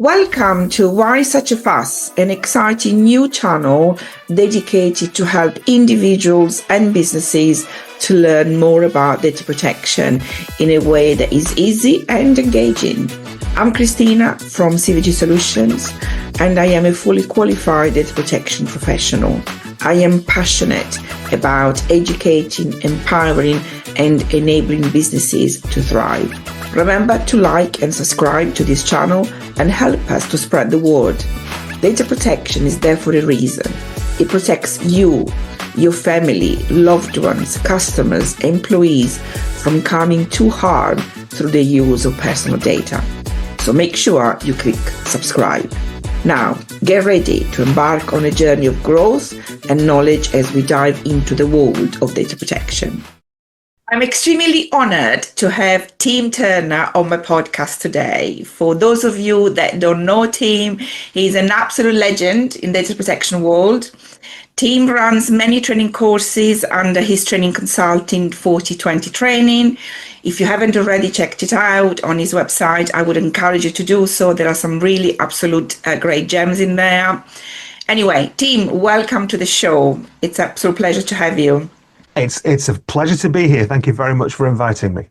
Welcome to Why Such a Fuss, an exciting new channel dedicated to help individuals and businesses to learn more about data protection in a way that is easy and engaging. I'm Christina from CVG Solutions, and I am a fully qualified data protection professional. I am passionate about educating, empowering, and enabling businesses to thrive. Remember to like and subscribe to this channel and help us to spread the word. Data protection is there for a reason. It protects you, your family, loved ones, customers, employees from coming to harm through the use of personal data. So make sure you click subscribe. Now, get ready to embark on a journey of growth and knowledge as we dive into the world of data protection. I'm extremely honored to have Tim Turner on my podcast today. For those of you that don't know Tim, he's an absolute legend in the data protection world. Tim runs many training courses under his training consulting 40/20 training. If you haven't already checked it out on his website, I would encourage you to do so. There are some really absolute great gems in there. Anyway, Tim, welcome to the show. It's an absolute pleasure to have you. It's a pleasure to be here. Thank you very much for inviting me.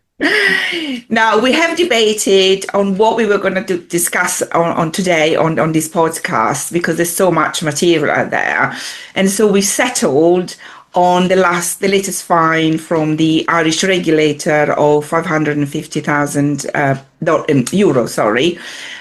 Now, we have debated on what we were going to discuss on today on this podcast because there's so much material out there. And so we settled on the latest fine from the Irish regulator of 550,000 euro.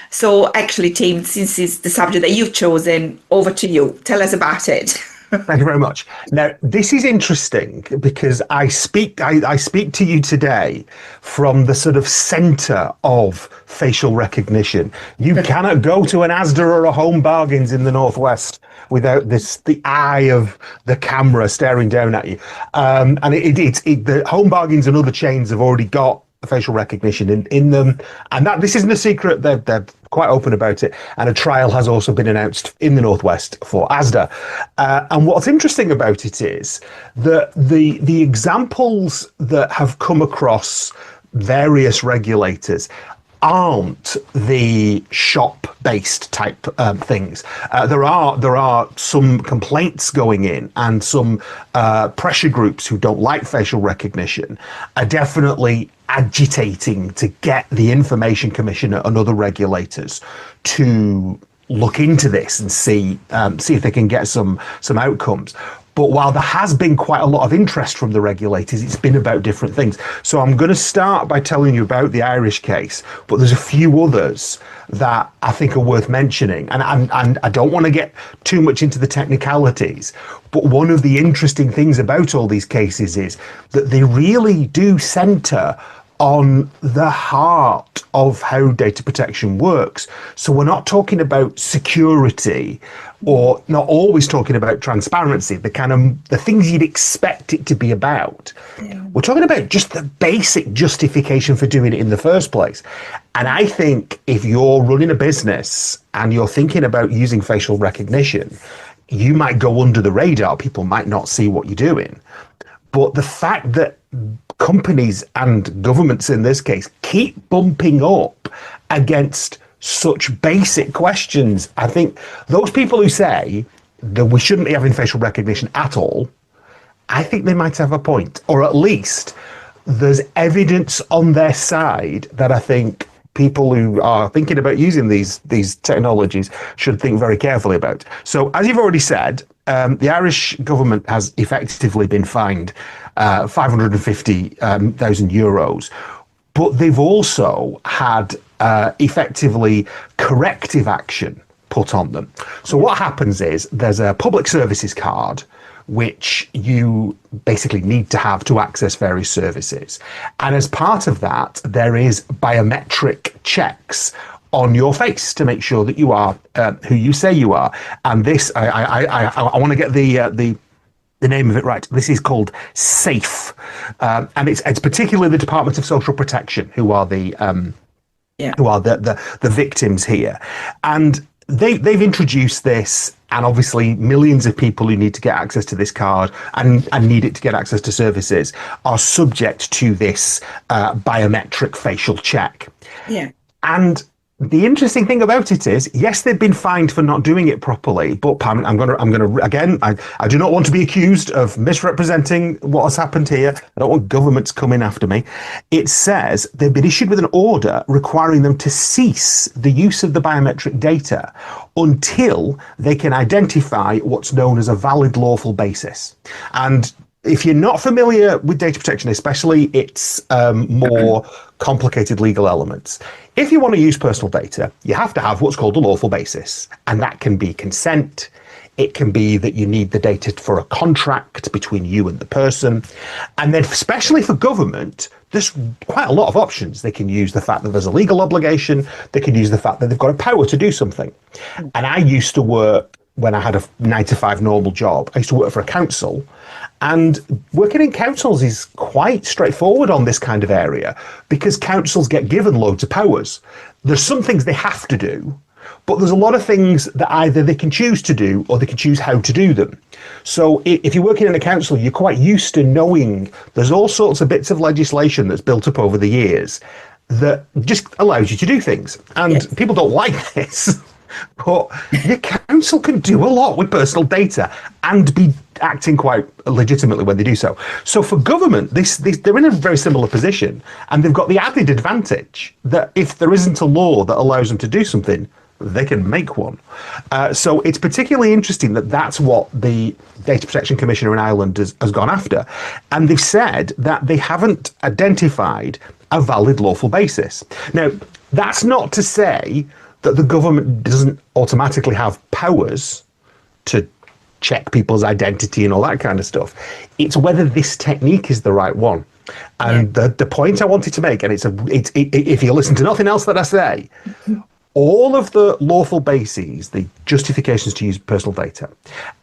So actually, Tim, since it's the subject that you've chosen, over to you. Tell us about it. Thank you very much. Now, this is interesting because I speak to you today from the sort of center of facial recognition. You cannot go to an Asda or a Home Bargains in the Northwest without the eye of the camera staring down at you. And the Home Bargains and other chains have already got facial recognition in them, and this isn't a secret. They're quite open about it, and a trial has also been announced in the Northwest for Asda. And what's interesting about it is that the examples that have come across various regulators aren't the shop-based type things. There are some complaints going in, and some pressure groups who don't like facial recognition are definitely agitating to get the Information Commissioner and other regulators to look into this and see if they can get some outcomes. But while there has been quite a lot of interest from the regulators, it's been about different things. So I'm going to start by telling you about the Irish case, but there's a few others that I think are worth mentioning. And I don't want to get too much into the technicalities, but one of the interesting things about all these cases is that they really do centre on the heart of how data protection works. So we're not talking about security, or not always talking about transparency, the things you'd expect it to be about. Yeah. We're talking about just the basic justification for doing it in the first place. And I think if you're running a business and you're thinking about using facial recognition, you might go under the radar. People might not see what you're doing. But the fact that companies and governments in this case keep bumping up against such basic questions, I think those people who say that we shouldn't be having facial recognition at all, I think they might have a point, or at least there's evidence on their side that I think people who are thinking about using these technologies should think very carefully about. So, as you've already said, the Irish government has effectively been fined 550,000 euros, but they've also had effectively corrective action put on them. So what happens is there's a public services card which you basically need to have to access various services. And as part of that, there is biometric checks on your face to make sure that you are who you say you are. And this, I want to get the name of it right. This is called SAFE, and it's particularly the Department of Social Protection who are the victims here, and they've introduced this. And obviously, millions of people who need to get access to this card and need it to get access to services are subject to this biometric facial check. Yeah. And The interesting thing about it is, yes, they've been fined for not doing it properly, but Pam, I'm gonna again, I do not want to be accused of misrepresenting what has happened here. I don't want governments coming after me. It says they've been issued with an order requiring them to cease the use of the biometric data until they can identify what's known as a valid lawful basis. And if you're not familiar with data protection, especially its more complicated legal elements, if you want to use personal data, you have to have what's called a lawful basis. And that can be consent. It can be that you need the data for a contract between you and the person. And then especially for government, there's quite a lot of options. They can use the fact that there's a legal obligation. They can use the fact that they've got a power to do something. And I used to work, when I had a 9-to-5 normal job, I used to work for a council. And working in councils is quite straightforward on this kind of area because councils get given loads of powers. There's some things they have to do, but there's a lot of things that either they can choose to do or they can choose how to do them. So if you're working in a council, you're quite used to knowing there's all sorts of bits of legislation that's built up over the years that just allows you to do things. And people don't like this. But your council can do a lot with personal data and be acting quite legitimately when they do so. So for government, they're in a very similar position, and they've got the added advantage that if there isn't a law that allows them to do something, they can make one. So it's particularly interesting that that's what the Data Protection Commissioner in Ireland has gone after. And they've said that they haven't identified a valid lawful basis. Now, that's not to say that the government doesn't automatically have powers to check people's identity and all that kind of stuff. It's whether this technique is the right one. And the point I wanted to make, and if you listen to nothing else that I say, all of the lawful bases, the justifications to use personal data,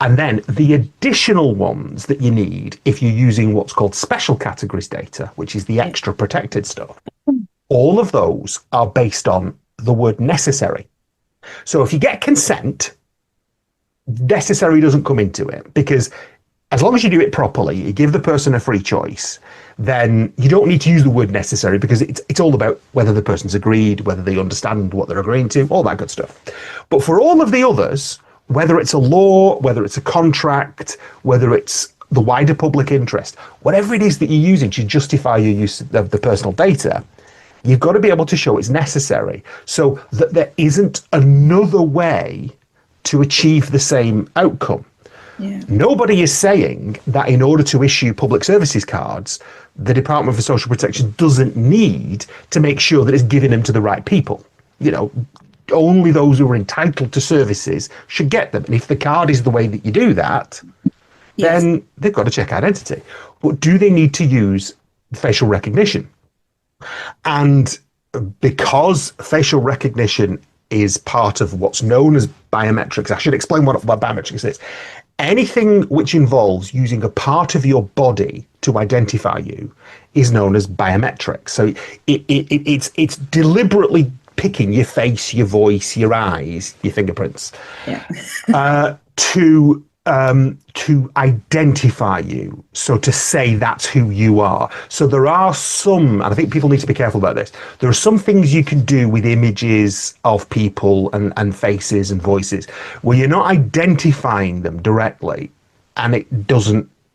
and then the additional ones that you need if you're using what's called special categories data, which is the extra protected stuff, all of those are based on the word necessary. So if you get consent, necessary doesn't come into it, because as long as you do it properly, you give the person a free choice, then you don't need to use the word necessary, because it's all about whether the person's agreed, whether they understand what they're agreeing to, all that good stuff. But for all of the others, whether it's a law, whether it's a contract, whether it's the wider public interest, whatever it is that you're using to justify your use of the personal data, you've got to be able to show it's necessary, so that there isn't another way to achieve the same outcome. Yeah. Nobody is saying that in order to issue public services cards, the Department for Social Protection doesn't need to make sure that it's giving them to the right people. You know, only those who are entitled to services should get them. And if the card is the way that you do that, then they've got to check identity. But do they need to use facial recognition? And because facial recognition is part of what's known as biometrics, I should explain what biometrics is. Anything which involves using a part of your body to identify you is known as biometrics. So it's deliberately picking your face, your voice, your eyes, your fingerprints, to identify you. So to say that's who you are. So there are some, and I think people need to be careful about this, there are some things you can do with images of people and faces and voices where you're not identifying them directly, and it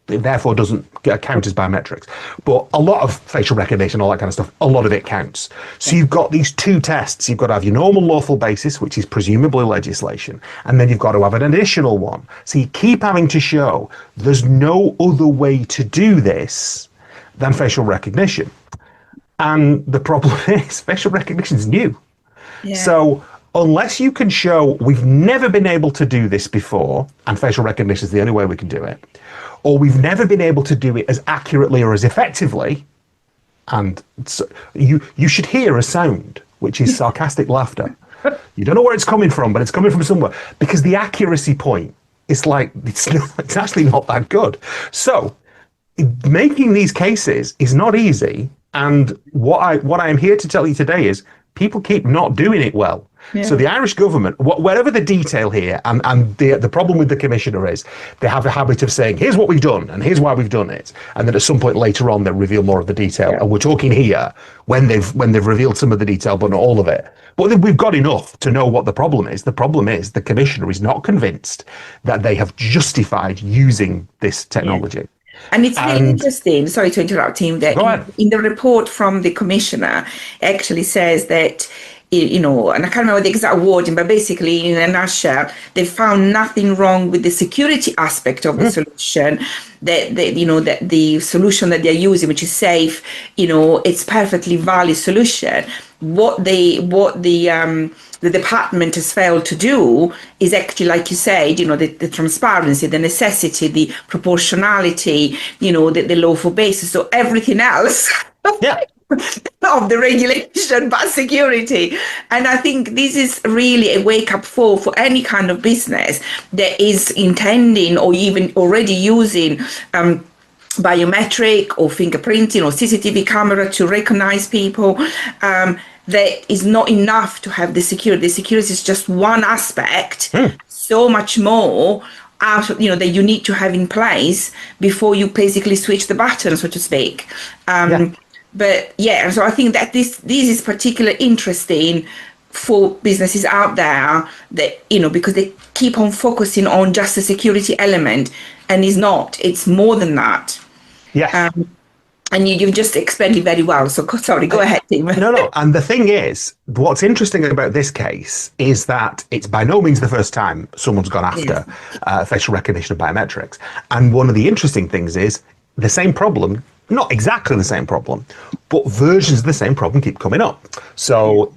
therefore doesn't count as biometrics. But a lot of facial recognition, all that kind of stuff, a lot of it counts. So you've got these two tests. You've got to have your normal lawful basis, which is presumably legislation, and then you've got to have an additional one. So you keep having to show there's no other way to do this than facial recognition. And the problem is facial recognition is new. Yeah. So unless you can show we've never been able to do this before, and facial recognition is the only way we can do it, or we've never been able to do it as accurately or as effectively, and so you should hear a sound, which is sarcastic laughter. You don't know where it's coming from, but it's coming from somewhere, because the accuracy point is like, it's actually not that good. So making these cases is not easy, and what I am here to tell you today is people keep not doing it well. So the Irish government, whatever the detail here, and the problem with the commissioner is they have a habit of saying, here's what we've done and here's why we've done it. And then at some point later on, they reveal more of the detail. And we're talking here when they've revealed some of the detail, but not all of it. But we've got enough to know what the problem is. The problem is the commissioner is not convinced that they have justified using this technology. And it's really interesting, sorry to interrupt him, that in the report from the commissioner actually says that, and I can't remember the exact wording, but basically in a nutshell, they found nothing wrong with the security aspect of the solution, that the solution that they're using, which is safe, it's perfectly valid solution. What the department has failed to do is actually, like you said, the transparency, the necessity, the proportionality, the lawful basis. So everything else of the regulation but security. And I think this is really a wake-up call for any kind of business that is intending or even already using biometric or fingerprinting or CCTV camera to recognize people. That is not enough to have the security. The security is just one aspect. So much more that you need to have in place before you basically switch the button, so to speak. But so I think that this is particularly interesting for businesses out there that, because they keep on focusing on just the security element, and it's more than that. Yes. And you've just explained it very well. So sorry, go ahead, Tim. No. And the thing is, what's interesting about this case is that it's by no means the first time someone's gone after facial recognition and biometrics. And one of the interesting things is the same problem, not exactly the same problem, but versions of the same problem keep coming up. So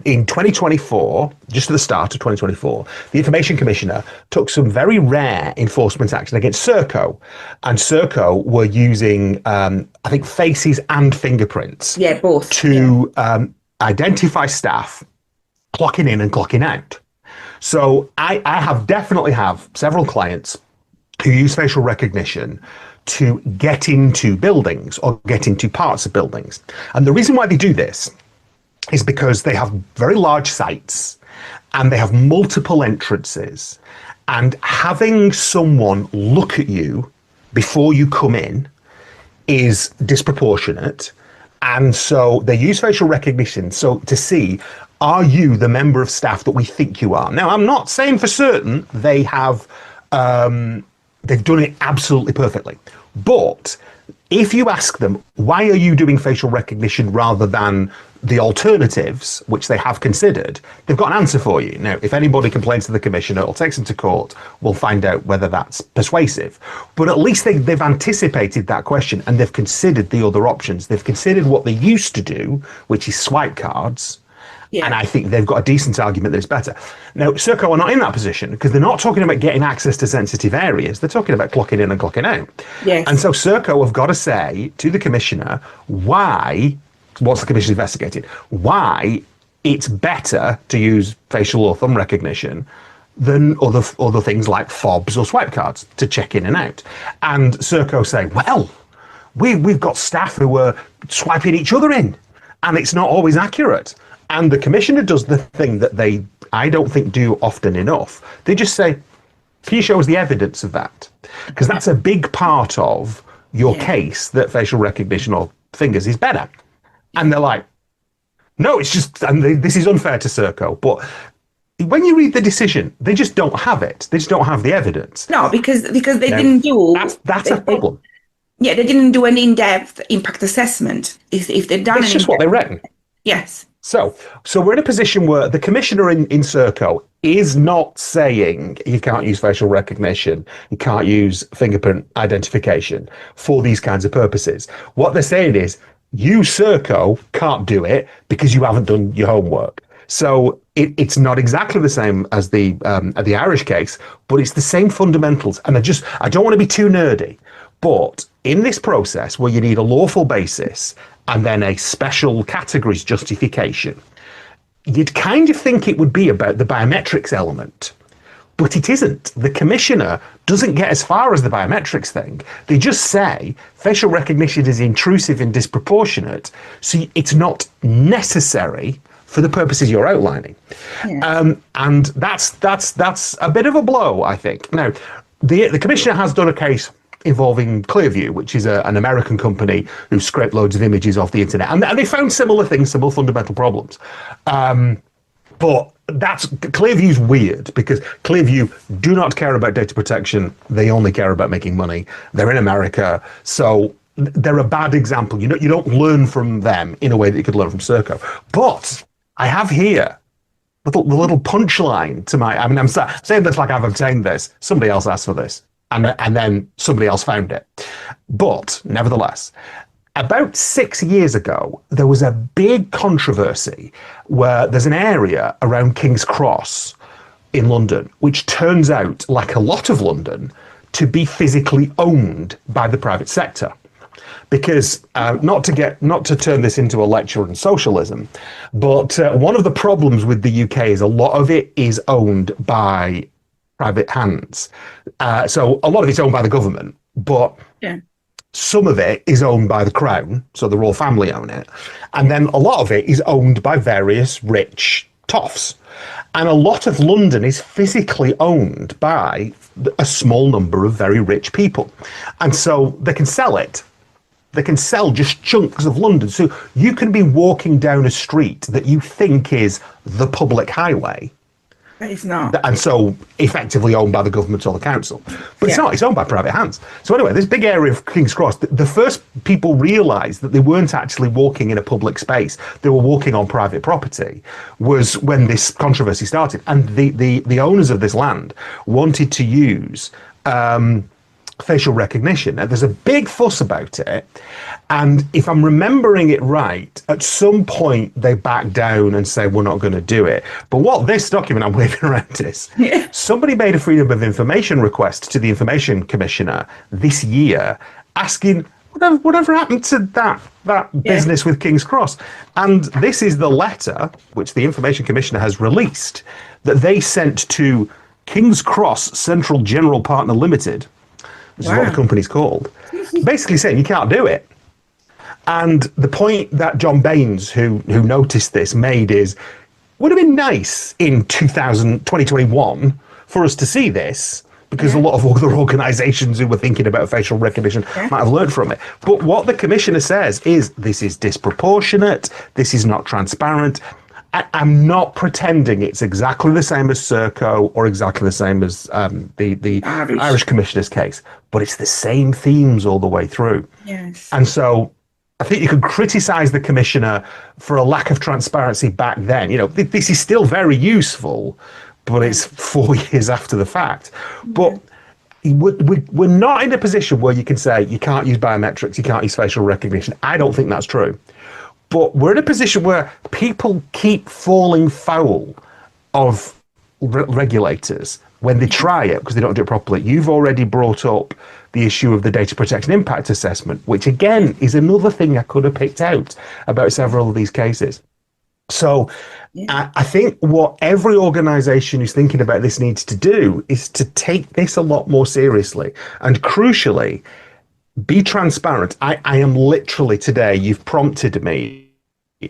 in 2024, just at the start of 2024, the Information Commissioner took some very rare enforcement action against Serco. And Serco were using, I think, faces and fingerprints both to identify staff clocking in and clocking out. So I definitely have several clients who use facial recognition to get into buildings or get into parts of buildings. And the reason why they do this is because they have very large sites and they have multiple entrances, and having someone look at you before you come in is disproportionate. And so they use facial recognition to see, are you the member of staff that we think you are? Now, I'm not saying for certain they have they've done it absolutely perfectly. But if you ask them, why are you doing facial recognition rather than the alternatives, which they have considered, they've got an answer for you. Now, if anybody complains to the commissioner or takes them to court, we'll find out whether that's persuasive. But at least they've anticipated that question and they've considered the other options. They've considered what they used to do, which is swipe cards. And I think they've got a decent argument that it's better. Now, Serco are not in that position because they're not talking about getting access to sensitive areas. They're talking about clocking in and clocking out. And so Serco have got to say to the commissioner why, once the commissioner investigated, why it's better to use facial or thumb recognition than other things like fobs or swipe cards to check in and out. And Serco say, well, we've got staff who are swiping each other in, and it's not always accurate. And the commissioner does the thing that I don't think do often enough. They just say, can you show us the evidence of that? Because that's a big part of your case that facial recognition or fingers is better. And they're like, no, it's just, and this is unfair to Serco. But when you read the decision, they just don't have it. They just don't have the evidence. No, because they didn't do. That's a problem. They didn't do an in-depth impact assessment. If they'd done it's just what they reckon. Yes. So we're in a position where the commissioner in Serco is not saying you can't use facial recognition, you can't use fingerprint identification for these kinds of purposes. What they're saying is, you, Serco, can't do it because you haven't done your homework. So it's not exactly the same as the Irish case, but it's the same fundamentals. And I don't want to be too nerdy, but in this process where you need a lawful basis and then a special categories justification, you'd kind of think it would be about the biometrics element, but it isn't. The commissioner doesn't get as far as the biometrics thing. They just say facial recognition is intrusive and disproportionate, so it's not necessary for the purposes you're outlining. Yes. And that's a bit of a blow, I think. Now, the commissioner has done a case involving Clearview, which is an American company who scraped loads of images off the internet, and they found similar things, similar fundamental problems. But Clearview's weird because Clearview do not care about data protection. They only care about making money. They're in America, so they're a bad example. You don't learn from them in a way that you could learn from Serco. But I have here the little punchline to my. I mean, I'm saying this like I've obtained this. Somebody else asked for this, and then somebody else found it. But nevertheless, about 6 years ago, there was a big controversy where there's an area around King's Cross in London, which turns out, like a lot of London, to be physically owned by the private sector. Because not to turn this into a lecture on socialism, but one of the problems with the UK is a lot of it is owned by private hands. So a lot of it's owned by the government, but some of it is owned by the Crown, so the royal family own it. And then a lot of it is owned by various rich toffs. And a lot of London is physically owned by a small number of very rich people. And so they can sell it. They can sell just chunks of London. So you can be walking down a street that you think is the public highway. But it's not. And so effectively owned by the government or the council. But it's not, it's owned by private hands. So anyway, this big area of King's Cross, the first people realised that they weren't actually walking in a public space, they were walking on private property, was when this controversy started. And the owners of this land wanted to use facial recognition. Now, there's a big fuss about it. And if I'm remembering it right, at some point they back down and say, we're not going to do it. But what this document I'm waving around is, somebody made a Freedom of Information request to the Information Commissioner this year, asking, whatever happened to that business with King's Cross? And this is the letter, which the Information Commissioner has released, that they sent to King's Cross Central General Partner Limited, which is what the company's called, basically saying you can't do it. And the point that John Baines, who noticed this, made is, would have been nice in 2021 for us to see this, because a lot of other organisations who were thinking about facial recognition might have learned from it. But what the commissioner says is, this is disproportionate, this is not transparent. I'm not pretending it's exactly the same as Serco or exactly the same as the Irish Commissioner's case, but it's the same themes all the way through. Yes. And so I think you could criticise the Commissioner for a lack of transparency back then. This is still very useful, but it's 4 years after the fact. But we're not in a position where you can say you can't use biometrics, you can't use facial recognition. I don't think that's true. But we're in a position where people keep falling foul of regulators when they try it because they don't do it properly. You've already brought up the issue of the data protection impact assessment, which again is another thing I could have picked out about several of these cases. So I think what every organisation who's thinking about this needs to do is to take this a lot more seriously. And crucially, be transparent. I am literally today, you've prompted me.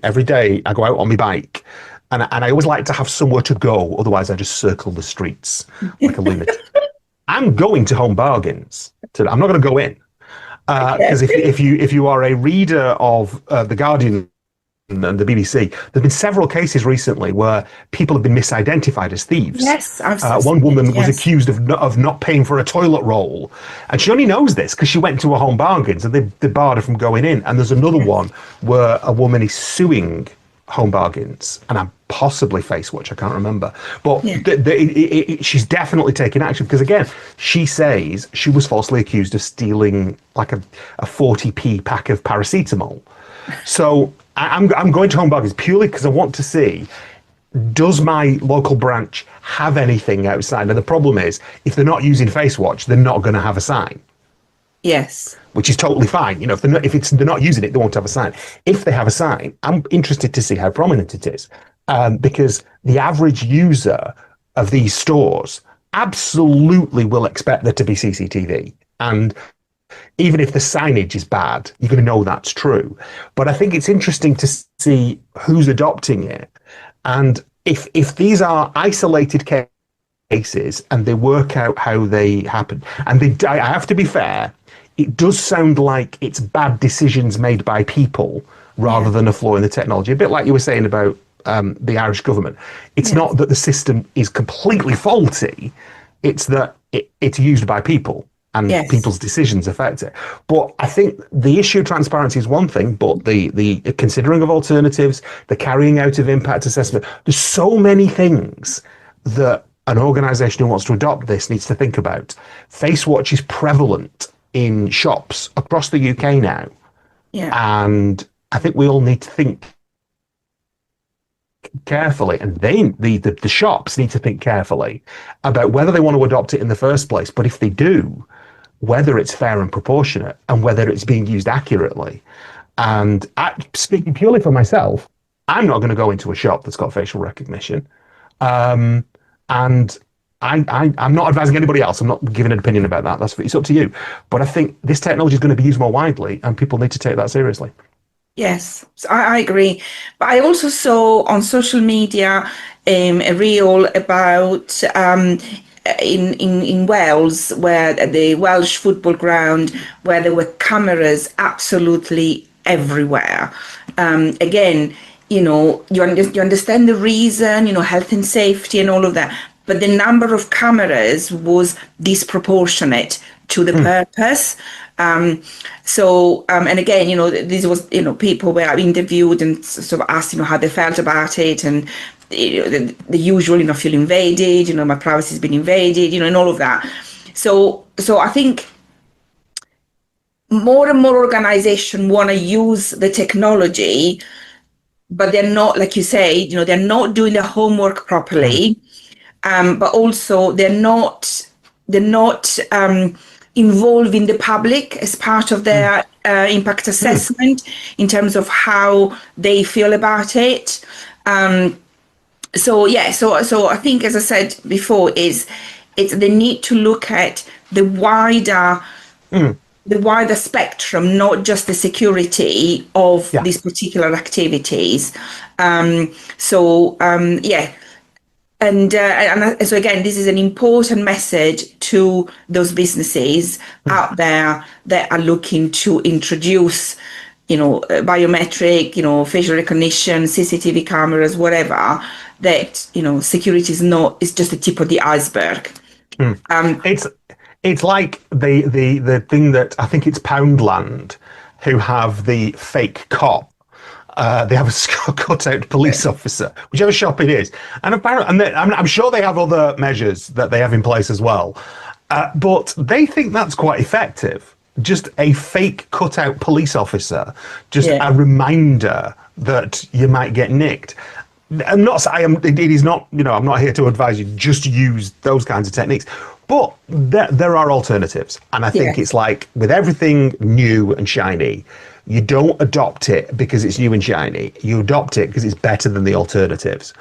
Every day I go out on my bike and I always like to have somewhere to go. Otherwise I just circle the streets like a lunatic. I'm going to Home Bargains today. I'm not going to go in. Because if you are a reader of The Guardian and the BBC, there's been several cases recently where people have been misidentified as thieves. Yes, one woman was accused of not paying for a toilet roll, and she only knows this because she went to a Home Bargains and they barred her from going in. And there's another one where a woman is suing Home Bargains, and I'm possibly FaceWatch, I can't remember, but she's definitely taking action because again, she says she was falsely accused of stealing like a 40p pack of paracetamol. So I'm going to Home Bargains purely because I want to see, does my local branch have anything outside? And the problem is, if they're not using FaceWatch, they're not going to have a sign. Yes. Which is totally fine. If they're not using it, they won't have a sign. If they have a sign, I'm interested to see how prominent it is, because the average user of these stores absolutely will expect there to be CCTV. And even if the signage is bad, you're going to know that's true. But I think it's interesting to see who's adopting it. And if these are isolated cases and they work out how they happen, and I have to be fair, it does sound like it's bad decisions made by people rather than a flaw in the technology. A bit like you were saying about the Irish government. It's not that the system is completely faulty, it's that it's used by people and people's decisions affect it. But I think the issue of transparency is one thing, but the considering of alternatives, the carrying out of impact assessment, there's so many things that an organisation who wants to adopt this needs to think about. FaceWatch is prevalent in shops across the UK now. And I think we all need to think carefully, and the shops need to think carefully about whether they want to adopt it in the first place, but if they do, whether it's fair and proportionate and whether it's being used accurately. And speaking purely for myself, I'm not going to go into a shop that's got facial recognition. And I'm not advising anybody else. I'm not giving an opinion about that. It's up to you. But I think this technology is going to be used more widely and people need to take that seriously. Yes, I agree. But I also saw on social media a reel about in Wales, where at the Welsh football ground, where there were cameras absolutely everywhere. Again, you understand the reason, health and safety and all of that, but the number of cameras was disproportionate to the purpose. And again, this was, people were interviewed and sort of asked, how they felt about it, and the usual, feel invaded, my privacy has been invaded, and all of that. So I think more and more organizations want to use the technology, but they're not, like you say, they're not doing their homework properly. But also they're not involving the public as part of their impact assessment in terms of how they feel about it. So I think, as I said before, it's the need to look at the wider spectrum, not just the security of these particular activities. And so again, this is an important message to those businesses out there that are looking to introduce, biometric, facial recognition, CCTV cameras, whatever. That security is just the tip of the iceberg. It's like the thing that I think it's Poundland who have the fake cop. They have a cut-out police officer, whichever shop it is, and apparently, I'm sure they have other measures that they have in place as well. But they think that's quite effective. Just a fake cut-out police officer, just a reminder that you might get nicked. I'm not. It is not. I'm not here to advise you just use those kinds of techniques. But there are alternatives, and I think it's like with everything new and shiny. You don't adopt it because it's new and shiny. You adopt it because it's better than the alternatives.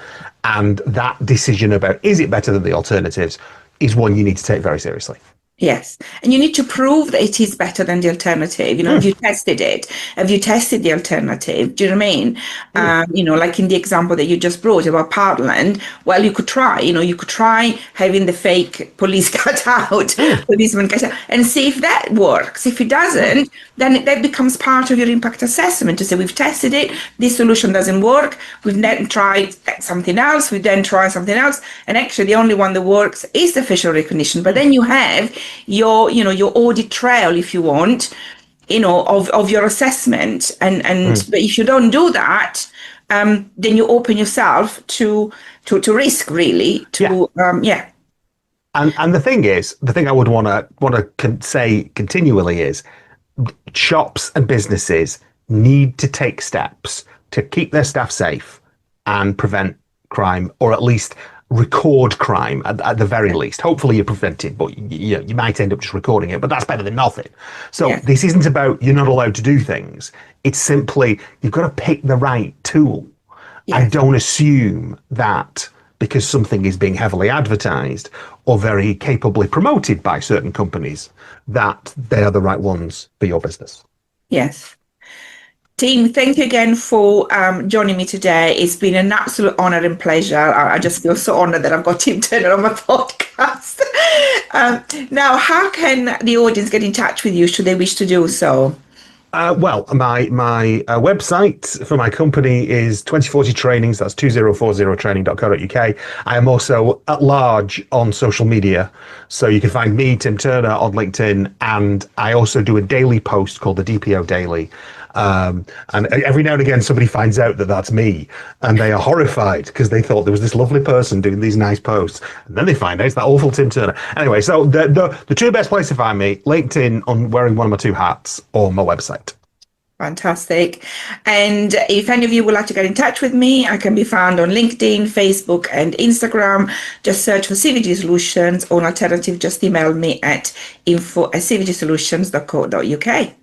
And that decision about is it better than the alternatives is one you need to take very seriously. Yes. And you need to prove that it is better than the alternative. Have you tested it? Have you tested the alternative? Do you know what I mean? Like in the example that you just brought about Parkland, well, you could try, having the fake police policeman cut out, and see if that works. If it doesn't, then that becomes part of your impact assessment to say, we've tested it, this solution doesn't work, we've then tried something else, we've then tried something else, and actually the only one that works is the facial recognition. But then you have your audit trail, if you want, of your assessment, and but if you don't do that, then you open yourself to risk, really. And the thing I would want to say continually is, shops and businesses need to take steps to keep their staff safe and prevent crime, or at least record crime at the very least. Hopefully you prevent it, but you might end up just recording it, but that's better than nothing. So this isn't about you're not allowed to do things. It's simply you've got to pick the right tool. I don't assume that because something is being heavily advertised or very capably promoted by certain companies, that they are the right ones for your business. Yes. Team, thank you again for joining me today. It's been an absolute honor and pleasure. I just feel so honored that I've got Tim Turner on my podcast. Now, how can the audience get in touch with you should they wish to do so? Well, my website for my company is 2040 Trainings. That's 2040training.co.uk. I am also at large on social media. So you can find me, Tim Turner, on LinkedIn. And I also do a daily post called the DPO Daily. And every now and again, somebody finds out that that's me, and they are horrified because they thought there was this lovely person doing these nice posts, and then they find out it's that awful Tim Turner. Anyway, so the two best places to find me: LinkedIn on wearing one of my two hats, or my website. Fantastic. And if any of you would like to get in touch with me, I can be found on LinkedIn, Facebook, and Instagram. Just search for CVG Solutions, or an alternative, just email me at info@cvgsolutions.co.uk.